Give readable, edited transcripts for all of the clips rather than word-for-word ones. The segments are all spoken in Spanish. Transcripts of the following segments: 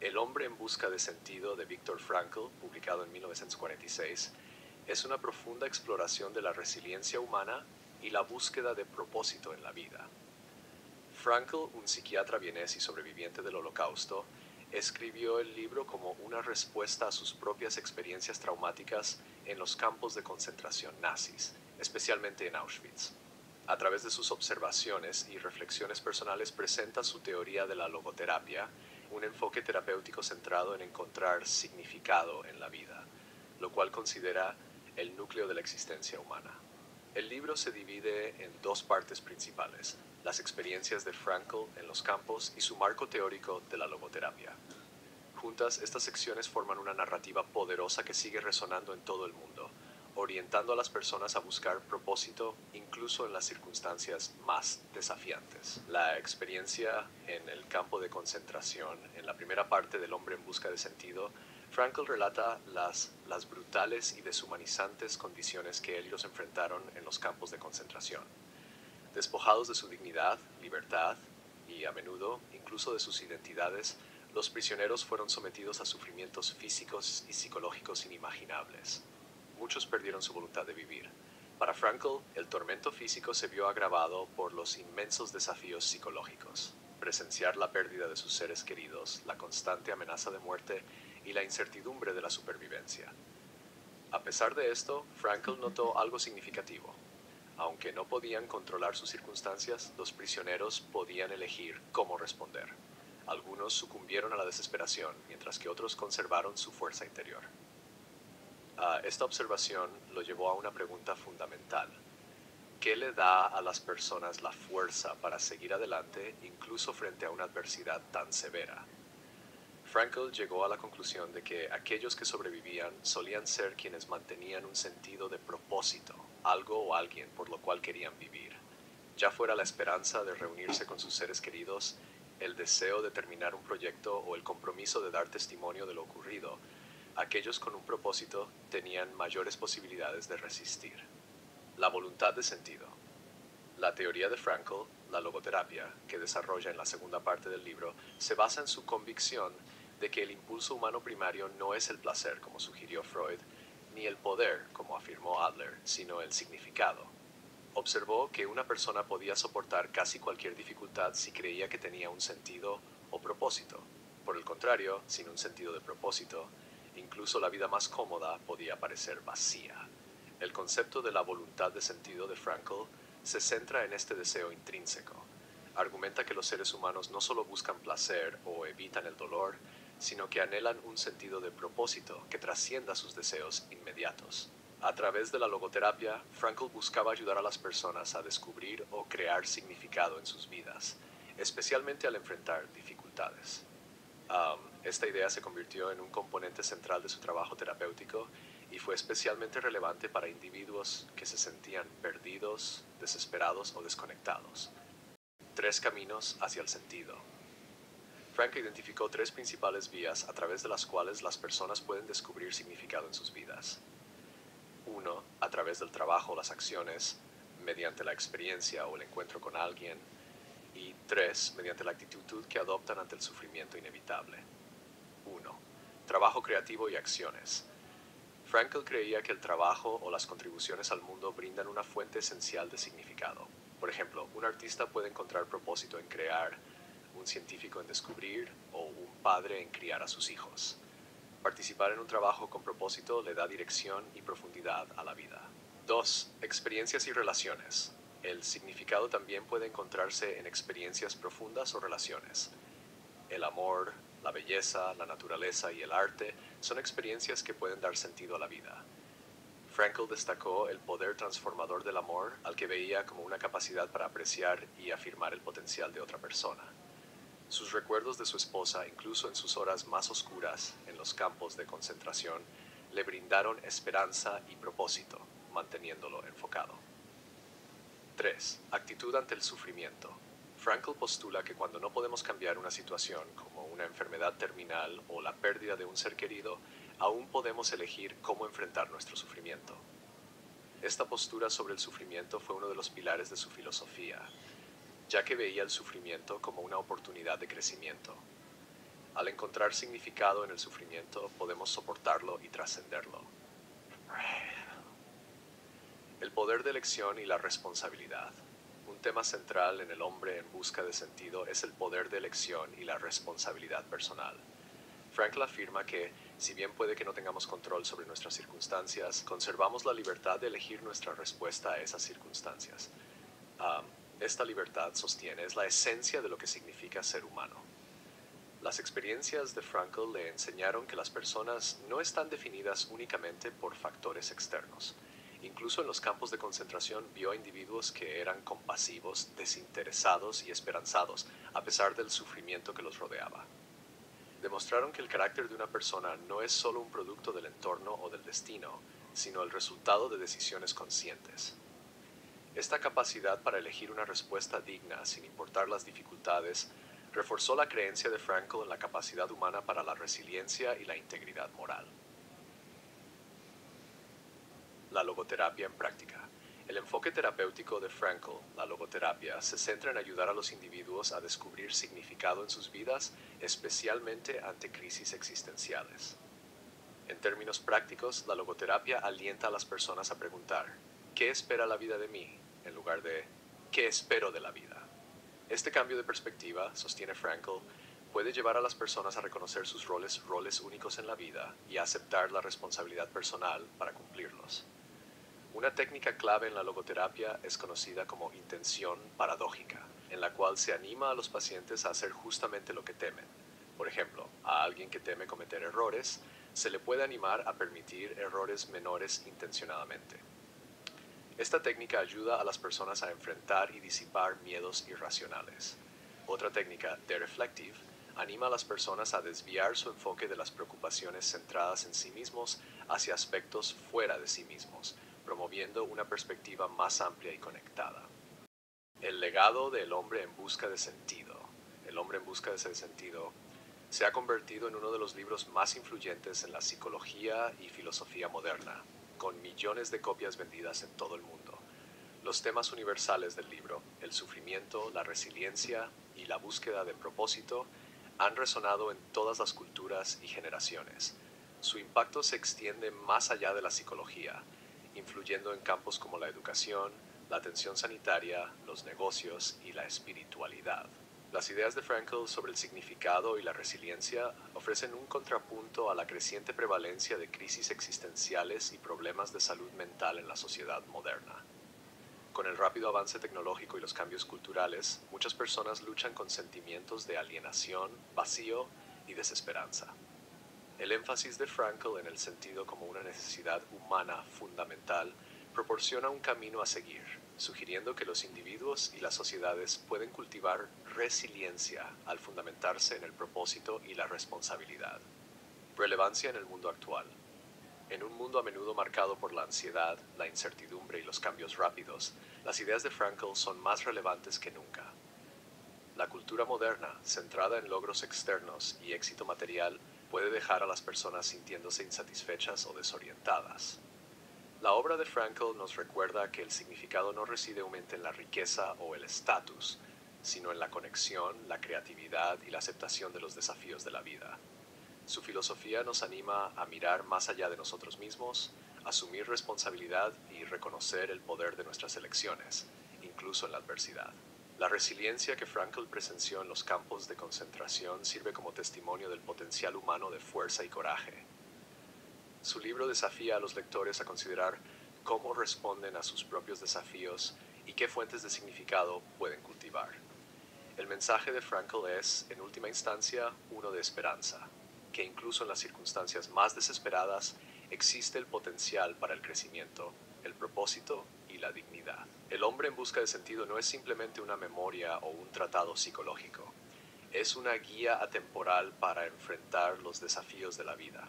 El hombre en busca de sentido de Viktor Frankl, publicado en 1946, es una profunda exploración de la resiliencia humana y la búsqueda de propósito en la vida. Frankl, un psiquiatra vienés y sobreviviente del Holocausto, escribió el libro como una respuesta a sus propias experiencias traumáticas en los campos de concentración nazis, especialmente en Auschwitz. A través de sus observaciones y reflexiones personales presenta su teoría de la logoterapia, un enfoque terapéutico centrado en encontrar significado en la vida, lo cual considera el núcleo de la existencia humana. El libro se divide en dos partes principales: las experiencias de Frankl en los campos y su marco teórico de la logoterapia. Juntas, estas secciones forman una narrativa poderosa que sigue resonando en todo el mundo, orientando a las personas a buscar propósito incluso en las circunstancias más desafiantes. La experiencia en el campo de concentración, en la primera parte del Hombre en busca de sentido, Frankl relata las brutales y deshumanizantes condiciones que él y los enfrentaron en los campos de concentración. Despojados de su dignidad, libertad y, a menudo, incluso de sus identidades, los prisioneros fueron sometidos a sufrimientos físicos y psicológicos inimaginables. Muchos perdieron su voluntad de vivir. Para Frankl, el tormento físico se vio agravado por los inmensos desafíos psicológicos: presenciar la pérdida de sus seres queridos, la constante amenaza de muerte y la incertidumbre de la supervivencia. A pesar de esto, Frankl notó algo significativo. Aunque no podían controlar sus circunstancias, los prisioneros podían elegir cómo responder. Algunos sucumbieron a la desesperación, mientras que otros conservaron su fuerza interior. Esta observación lo llevó a una pregunta fundamental: ¿qué le da a las personas la fuerza para seguir adelante incluso frente a una adversidad tan severa? Frankl llegó a la conclusión de que aquellos que sobrevivían solían ser quienes mantenían un sentido de propósito, algo o alguien por lo cual querían vivir. Ya fuera la esperanza de reunirse con sus seres queridos, el deseo de terminar un proyecto o el compromiso de dar testimonio de lo ocurrido, aquellos con un propósito tenían mayores posibilidades de resistir. La voluntad de sentido. La teoría de Frankl, la logoterapia, que desarrolla en la segunda parte del libro, se basa en su convicción de que el impulso humano primario no es el placer, como sugirió Freud, ni el poder, como afirmó Adler, sino el significado. Observó que una persona podía soportar casi cualquier dificultad si creía que tenía un sentido o propósito. Por el contrario, sin un sentido de propósito, incluso la vida más cómoda podía parecer vacía. El concepto de la voluntad de sentido de Frankl se centra en este deseo intrínseco. Argumenta que los seres humanos no solo buscan placer o evitan el dolor, sino que anhelan un sentido de propósito que trascienda sus deseos inmediatos. A través de la logoterapia, Frankl buscaba ayudar a las personas a descubrir o crear significado en sus vidas, especialmente al enfrentar dificultades. Esta idea se convirtió en un componente central de su trabajo terapéutico y fue especialmente relevante para individuos que se sentían perdidos, desesperados o desconectados. 3 caminos hacia el sentido. Frank identificó 3 principales vías a través de las cuales las personas pueden descubrir significado en sus vidas. 1. A través del trabajo o las acciones, mediante la experiencia o el encuentro con alguien. Y 3. Mediante la actitud que adoptan ante el sufrimiento inevitable. 1. Trabajo creativo y acciones. Frankl creía que el trabajo o las contribuciones al mundo brindan una fuente esencial de significado. Por ejemplo, un artista puede encontrar propósito en crear, un científico en descubrir o un padre en criar a sus hijos. Participar en un trabajo con propósito le da dirección y profundidad a la vida. 2. Experiencias y relaciones. El significado también puede encontrarse en experiencias profundas o relaciones. El amor, la belleza, la naturaleza y el arte son experiencias que pueden dar sentido a la vida. Frankl destacó el poder transformador del amor, al que veía como una capacidad para apreciar y afirmar el potencial de otra persona. Sus recuerdos de su esposa, incluso en sus horas más oscuras en los campos de concentración, le brindaron esperanza y propósito, manteniéndolo enfocado. 3. Actitud ante el sufrimiento. Frankl postula que cuando no podemos cambiar una situación, como una enfermedad terminal o la pérdida de un ser querido, aún podemos elegir cómo enfrentar nuestro sufrimiento. Esta postura sobre el sufrimiento fue uno de los pilares de su filosofía, ya que veía el sufrimiento como una oportunidad de crecimiento. Al encontrar significado en el sufrimiento, podemos soportarlo y trascenderlo. El poder de elección y la responsabilidad. Un tema central en El hombre en busca de sentido es el poder de elección y la responsabilidad personal. Frankl afirma que, si bien puede que no tengamos control sobre nuestras circunstancias, conservamos la libertad de elegir nuestra respuesta a esas circunstancias. Esta libertad, sostiene, es la esencia de lo que significa ser humano. Las experiencias de Frankl le enseñaron que las personas no están definidas únicamente por factores externos. Incluso en los campos de concentración vio a individuos que eran compasivos, desinteresados y esperanzados, a pesar del sufrimiento que los rodeaba. Demostraron que el carácter de una persona no es solo un producto del entorno o del destino, sino el resultado de decisiones conscientes. Esta capacidad para elegir una respuesta digna sin importar las dificultades reforzó la creencia de Frankl en la capacidad humana para la resiliencia y la integridad moral. La logoterapia en práctica. El enfoque terapéutico de Frankl, la logoterapia, se centra en ayudar a los individuos a descubrir significado en sus vidas, especialmente ante crisis existenciales. En términos prácticos, la logoterapia alienta a las personas a preguntar, ¿qué espera la vida de mí?, en lugar de, ¿qué espero de la vida? Este cambio de perspectiva, sostiene Frankl, puede llevar a las personas a reconocer sus roles únicos en la vida y a aceptar la responsabilidad personal para cumplirlos. Una técnica clave en la logoterapia es conocida como intención paradójica, en la cual se anima a los pacientes a hacer justamente lo que temen. Por ejemplo, a alguien que teme cometer errores, se le puede animar a permitir errores menores intencionadamente. Esta técnica ayuda a las personas a enfrentar y disipar miedos irracionales. Otra técnica, The Reflective, anima a las personas a desviar su enfoque de las preocupaciones centradas en sí mismos hacia aspectos fuera de sí mismos, promoviendo una perspectiva más amplia y conectada. El legado del hombre en busca de sentido. El hombre en busca de sentido se ha convertido en uno de los libros más influyentes en la psicología y filosofía moderna, con millones de copias vendidas en todo el mundo. Los temas universales del libro, el sufrimiento, la resiliencia y la búsqueda de propósito, han resonado en todas las culturas y generaciones. Su impacto se extiende más allá de la psicología, influyendo en campos como la educación, la atención sanitaria, los negocios y la espiritualidad. Las ideas de Frankl sobre el significado y la resiliencia ofrecen un contrapunto a la creciente prevalencia de crisis existenciales y problemas de salud mental en la sociedad moderna. Con el rápido avance tecnológico y los cambios culturales, muchas personas luchan con sentimientos de alienación, vacío y desesperanza. El énfasis de Frankl en el sentido como una necesidad humana fundamental proporciona un camino a seguir, sugiriendo que los individuos y las sociedades pueden cultivar resiliencia al fundamentarse en el propósito y la responsabilidad. Relevancia en el mundo actual. En un mundo a menudo marcado por la ansiedad, la incertidumbre y los cambios rápidos, las ideas de Frankl son más relevantes que nunca. La cultura moderna, centrada en logros externos y éxito material, puede dejar a las personas sintiéndose insatisfechas o desorientadas. La obra de Frankl nos recuerda que el significado no reside únicamente en la riqueza o el estatus, sino en la conexión, la creatividad y la aceptación de los desafíos de la vida. Su filosofía nos anima a mirar más allá de nosotros mismos, asumir responsabilidad y reconocer el poder de nuestras elecciones, incluso en la adversidad. La resiliencia que Frankl presenció en los campos de concentración sirve como testimonio del potencial humano de fuerza y coraje. Su libro desafía a los lectores a considerar cómo responden a sus propios desafíos y qué fuentes de significado pueden cultivar. El mensaje de Frankl es, en última instancia, uno de esperanza, que incluso en las circunstancias más desesperadas existe el potencial para el crecimiento, el propósito y la dignidad. El hombre en busca de sentido no es simplemente una memoria o un tratado psicológico, es una guía atemporal para enfrentar los desafíos de la vida.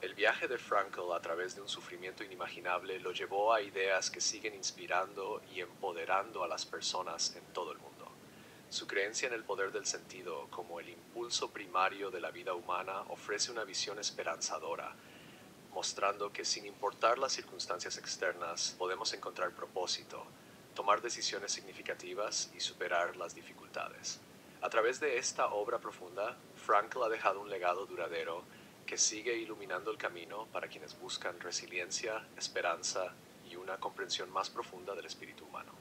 El viaje de Frankl a través de un sufrimiento inimaginable lo llevó a ideas que siguen inspirando y empoderando a las personas en todo el mundo. Su creencia en el poder del sentido como el impulso primario de la vida humana ofrece una visión esperanzadora, mostrando que sin importar las circunstancias externas podemos encontrar propósito, tomar decisiones significativas y superar las dificultades. A través de esta obra profunda, Frankl ha dejado un legado duradero que sigue iluminando el camino para quienes buscan resiliencia, esperanza y una comprensión más profunda del espíritu humano.